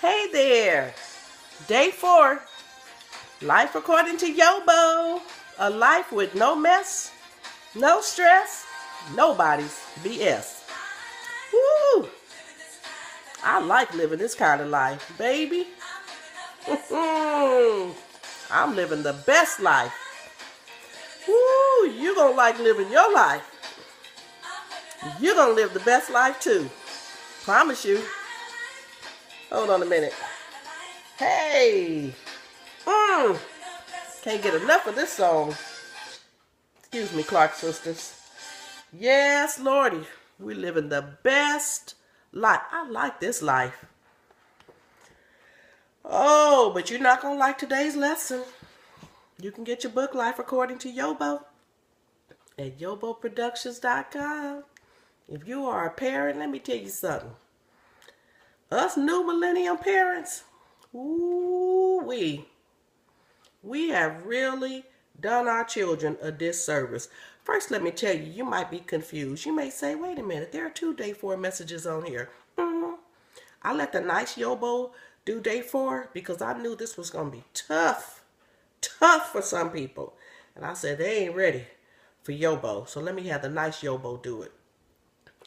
Hey there, day 4, life according to YoBo, a life with no mess, no stress, nobody's BS. Woo! I like living this kind of life, baby. I'm living the best life. Woo! You gonna like living your life. You're gonna live the best life too. Promise you. Hold on a minute. Hey! Can't get enough of this song. Excuse me, Clark sisters. Yes, Lordy. We living the best life. I like this life. Oh, but you're not going to like today's lesson. You can get your book, Life According to YoBo, at YoBoProductions.com. If you are a parent, let me tell you something. Us new millennium parents, we have really done our children a disservice. First, let me tell you, you might be confused. You may say, wait a minute, there are 2 day 4 messages on here. I let the Nice YoBo do day 4 because I knew this was going to be tough for some people. And I said, they ain't ready for YoBo, so let me have the Nice YoBo do it.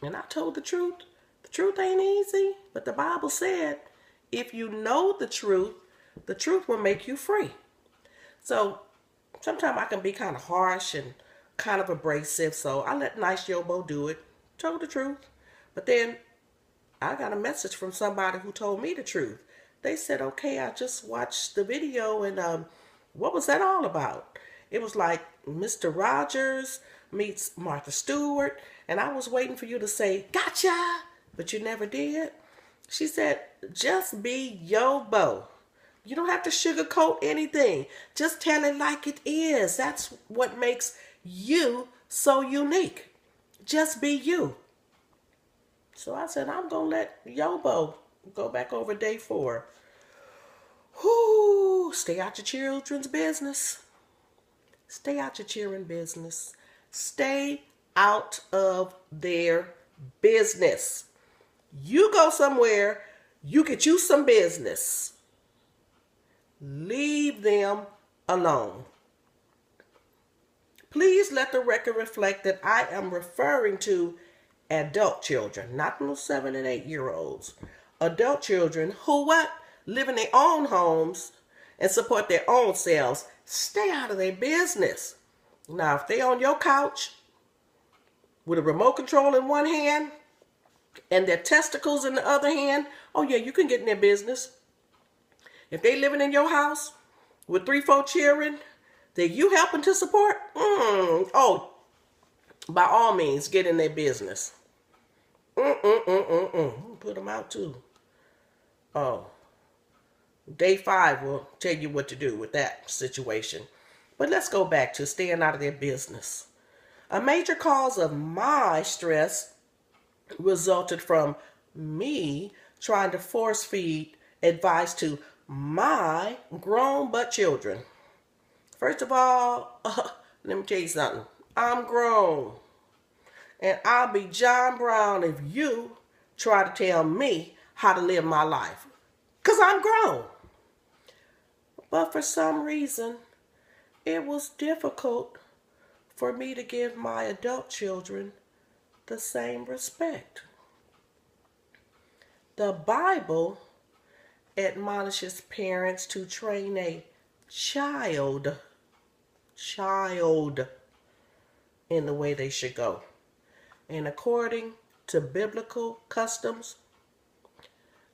And I told the truth. The truth ain't easy, but the Bible said, if you know the truth will make you free. So sometimes I can be kind of harsh and kind of abrasive, so I let Nice YoBo do it. Told the truth. But then I got a message from somebody who told me the truth. They said, okay, I just watched the video, and what was that all about? It was like Mr. Rogers meets Martha Stewart, and I was waiting for you to say, gotcha, but you never did. She said, just be YoBo. You don't have to sugarcoat anything. Just tell it like it is. That's what makes you so unique. Just be you. So I said, I'm going to let YoBo go back over day 4. Whoo, stay out your children's business. Stay out your children's business. Stay out of their business. You go somewhere, you get you some business. Leave them alone. Please let the record reflect that I am referring to adult children, not those 7 and 8 year olds. Adult children who what? Live in their own homes and support their own selves. Stay out of their business. Now, if they on your couch with a remote control in one hand and their testicles in the other hand, oh yeah, you can get in their business. If they living in your house with 3-4 children that you helping to support, oh, by all means, get in their business. Put them out too. Oh, day 5 will tell you what to do with that situation. But let's go back to staying out of their business. A major cause of my stress resulted from me trying to force feed advice to my grown but children. First of all, let me tell you something. I'm grown. And I'll be John Brown if you try to tell me how to live my life. Because I'm grown. But for some reason, it was difficult for me to give my adult children the same respect. The Bible admonishes parents to train a child in the way they should go. And according to biblical customs,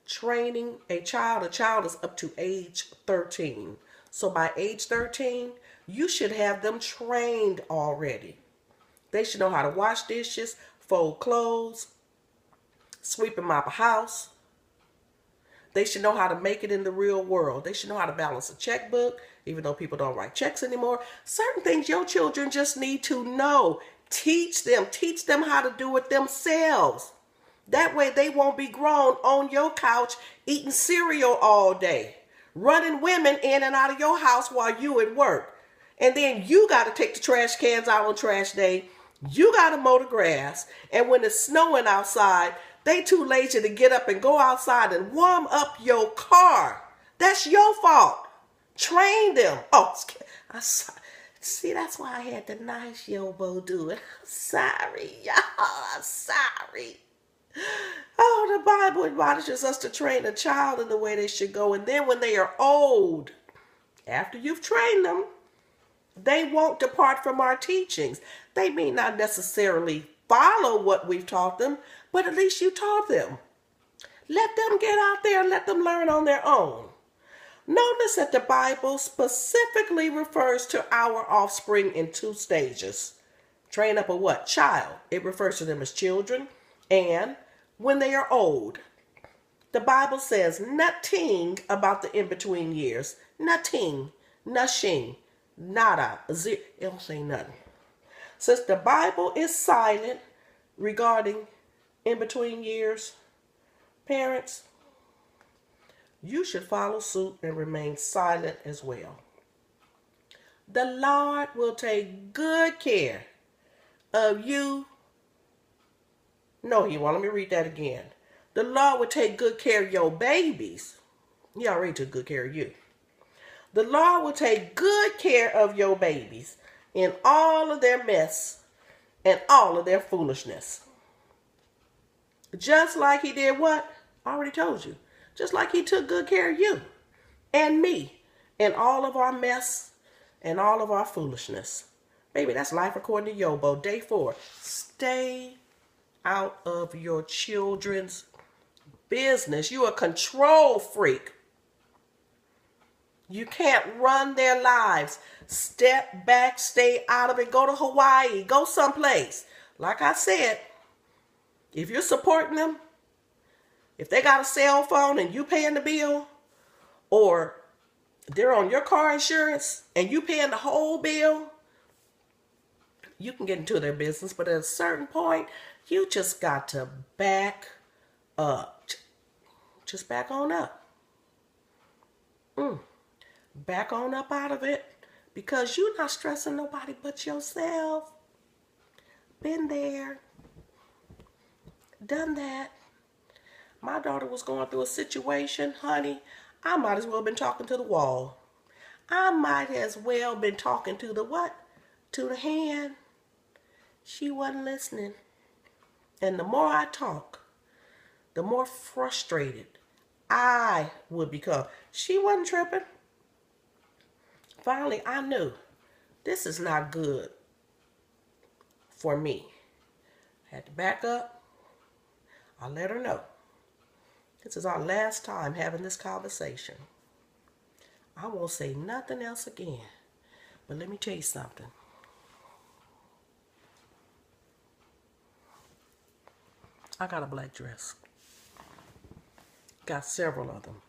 training a child is up to age 13. So by age 13, you should have them trained already. They should know how to wash dishes, fold clothes, sweep and mop a house. They should know how to make it in the real world. They should know how to balance a checkbook, even though people don't write checks anymore. Certain things your children just need to know. Teach them how to do it themselves. That way they won't be grown on your couch eating cereal all day, running women in and out of your house while you at work. And then you got to take the trash cans out on trash day. You got to mow the grass. And when it's snowing outside, They too lazy to get up and go outside and warm up your car. That's your fault. Train them. Oh, see, that's why I had the Nice YoBo do it. I'm sorry, y'all. I'm sorry. Oh, the Bible admonishes us to train a child in the way they should go. And then when they are old, after you've trained them, they won't depart from our teachings. They may not necessarily follow what we've taught them, but at least you taught them. Let them get out there and let them learn on their own. Notice that the Bible specifically refers to our offspring in 2 stages. Train up a what? Child. It refers to them as children. And when they are old. The Bible says nothing about the in-between years. Nothing. Nothing. Nada. Zero. It don't say nothing. Since the Bible is silent regarding in-between years, parents, you should follow suit and remain silent as well. The Lord will take good care of you. No, He won't. Let me read that again. The Lord will take good care of your babies. He already took good care of you. The Lord will take good care of your babies in all of their mess and all of their foolishness. Just like He did what? I already told you. Just like He took good care of you and me in all of our mess and all of our foolishness. Baby, that's life according to YoBo. Day 4. Stay out of your children's business. You're a control freak. You can't run their lives. Step back, stay out of it. Go to Hawaii. Go someplace. Like I said, if you're supporting them, if they got a cell phone and you paying the bill, or they're on your car insurance and you paying the whole bill, you can get into their business. But at a certain point, you just got to back up. Just back on up. Back on up out of it, because you're not stressing nobody but yourself. Been there. Done that. My daughter was going through a situation, honey. I might as well have been talking to the wall. I might as well been talking to the what? To the hand. She wasn't listening. And the more I talk, the more frustrated I would become. She wasn't tripping. Finally, I knew this is not good for me. I had to back up. I let her know. This is our last time having this conversation. I won't say nothing else again. But let me tell you something. I got a black dress. Got several of them.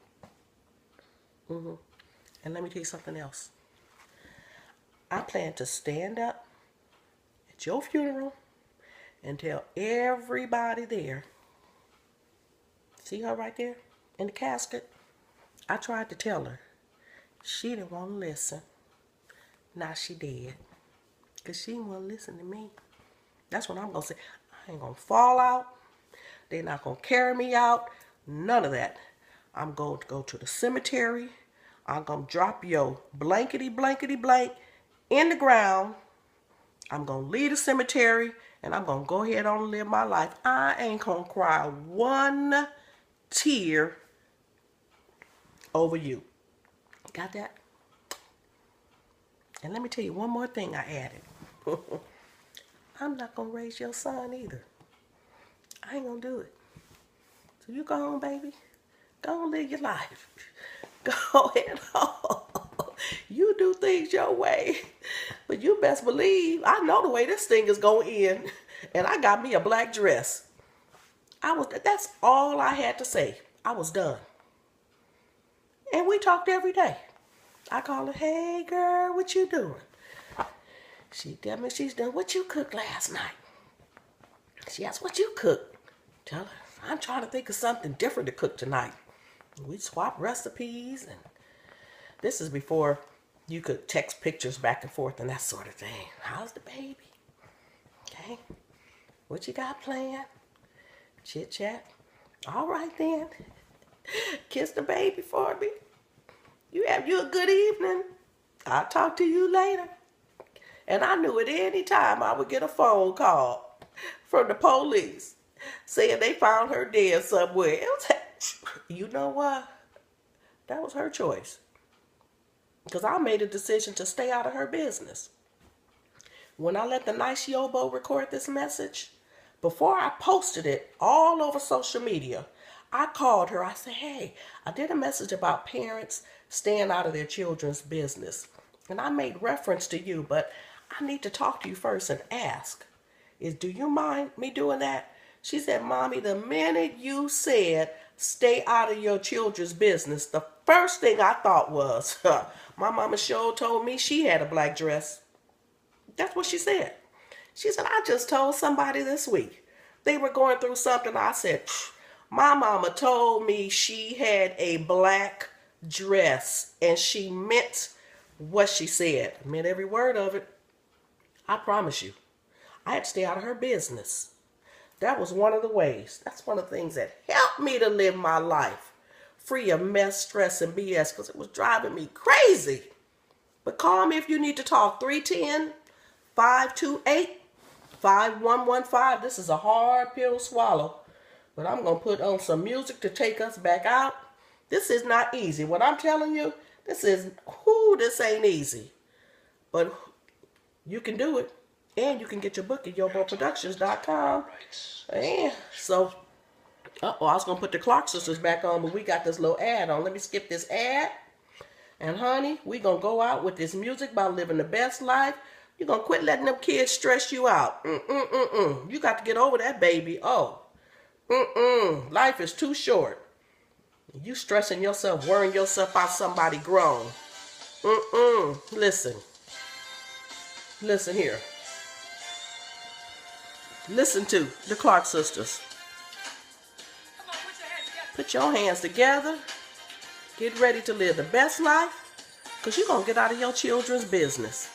And let me tell you something else. I plan to stand up at your funeral and tell everybody there. See her right there in the casket? I tried to tell her. She didn't want to listen. Now she did. Because she didn't want to listen to me. That's what I'm going to say. I ain't going to fall out. They're not going to carry me out. None of that. I'm going to go to the cemetery. I'm going to drop your blankety blank in the ground. I'm going to leave the cemetery, and I'm going to go ahead on and live my life. I ain't going to cry one tear over you. Got that? And let me tell you one more thing I added. I'm not going to raise your son either. I ain't going to do it. So you go on, baby. Go on, live your life. Go ahead on. You do things your way. But you best believe, I know the way this thing is going to end. And I got me a black dress. That's all I had to say. I was done. And we talked every day. I call her, hey girl, what you doing? She tell me she's done. What you cooked last night? She asked, what you cooked? Tell her, I'm trying to think of something different to cook tonight. We swap recipes, and this is before you could text pictures back and forth and that sort of thing. How's the baby? Okay. What you got planned? Chit chat. All right then. Kiss the baby for me. You have you a good evening. I'll talk to you later. And I knew at any time I would get a phone call from the police saying they found her dead somewhere. It was, you know what? That was her choice. Because I made a decision to stay out of her business. When I let the Nice YoBo record this message, before I posted it all over social media, I called her. I said, hey, I did a message about parents staying out of their children's business. And I made reference to you, but I need to talk to you first and ask, do you mind me doing that? She said, Mommy, the minute you said stay out of your children's business, the first thing I thought was, my mama sure told me she had a black dress. That's what she said. She said, I just told somebody this week. They were going through something. I said, my mama told me she had a black dress, and she meant what she said. I meant every word of it. I promise you, I had to stay out of her business. That was one of the ways. That's one of the things that helped me to live my life free of mess, stress, and BS, because it was driving me crazy. But call me if you need to talk. 310-528-5115. This is a hard pill to swallow, but I'm going to put on some music to take us back out. This is not easy. What I'm telling you, this ain't easy. But you can do it. And you can get your book at YoBoProductions.com. And so, I was going to put the Clark sisters back on, but we got this little ad on. Let me skip this ad. And honey, we going to go out with this music about living the best life. You're going to quit letting them kids stress you out. You got to get over that, baby. Life is too short. You stressing yourself, worrying yourself out somebody grown. Listen. Listen here. Listen to the Clark sisters. Put your hands together. Get ready to live the best life, because you're going to get out of your children's business.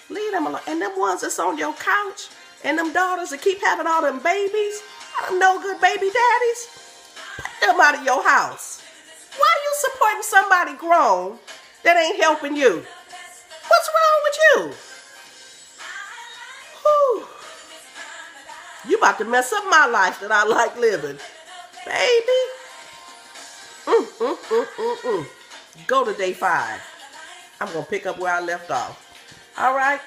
Leave them alone. And them ones that's on your couch, and them daughters that keep having all them babies, them no good baby daddies, put them out of your house. Why are you supporting somebody grown that ain't helping you? What's wrong with you? Whew. You about to mess up my life that I like living. Baby. Go to day 5. I'm going to pick up where I left off. All right.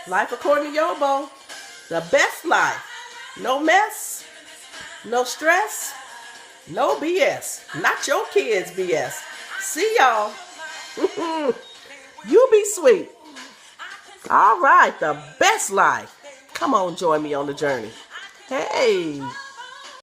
Life according to YoBo. The best life. No mess. No stress. No BS. Not your kids' BS. See y'all. You be sweet. All right. The best life. Come on, join me on the journey. Hey.